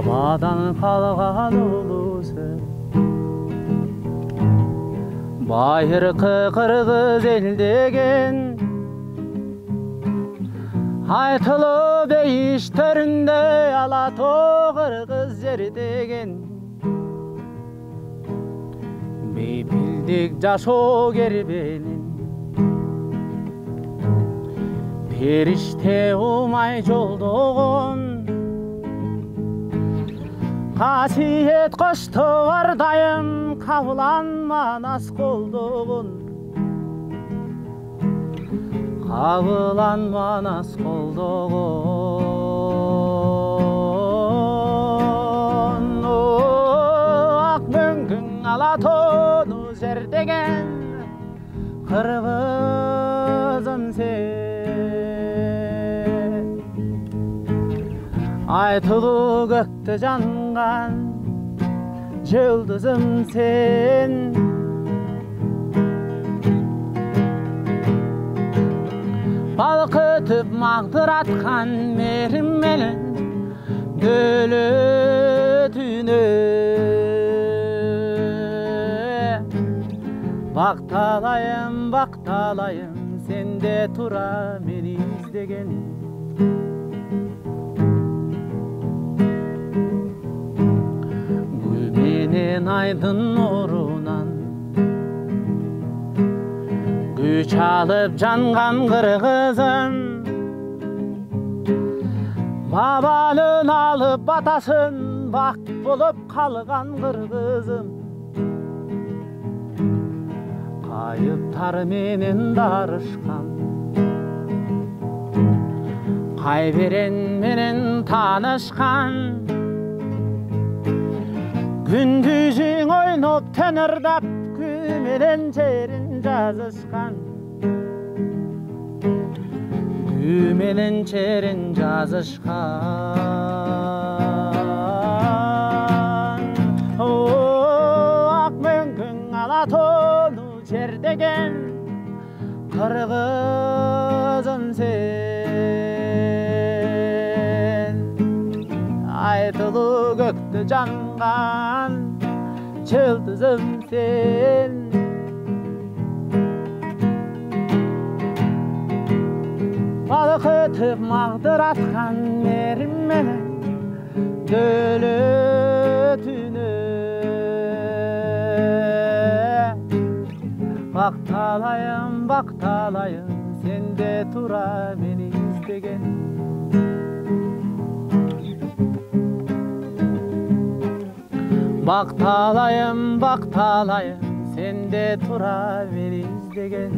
бабадан қалған ұлы сөз. Байырқы қырғыз ел деген айтылып ештерінде Алатау қырғыз жер деген. Бейпілдік жашоо кербелин периште умай жолдогон. Қасиет қошты бар дайым қабыланма нас қолдығын. Қабыланма нас қолдығын. Ақ мөңкің Алатауны жер деген қырғызым сен. Айтылу көкті жанған жұлдызым сен. Балқытып мағдыратқан мерімменен дөлөтүнө. Бақталайым, бақталайым, сенде тура мені іздеген. Гүлменен айдын нұрынан күч алып жанған қырғызым. Бабанын алып батасын бақ болып қалған қырғызым. Қайыптар менен дарышқан, қайберен менен танышқан. Күндүзүң ойноп төнөрдөп күйменен жерин жазышқан. Күйменен жерин жазышқан. Ақ мөңкүң Алатауны жер деген қырғызым сен. Айтылу көкті жанған жұлдызым сен. Балқытып мағдыратқан мерімменен дөлөтүнө. Бақталайым, бақталайым, сенде тура мені іздеген. Бақталайым, бақталайым, сенде тура мені іздеген.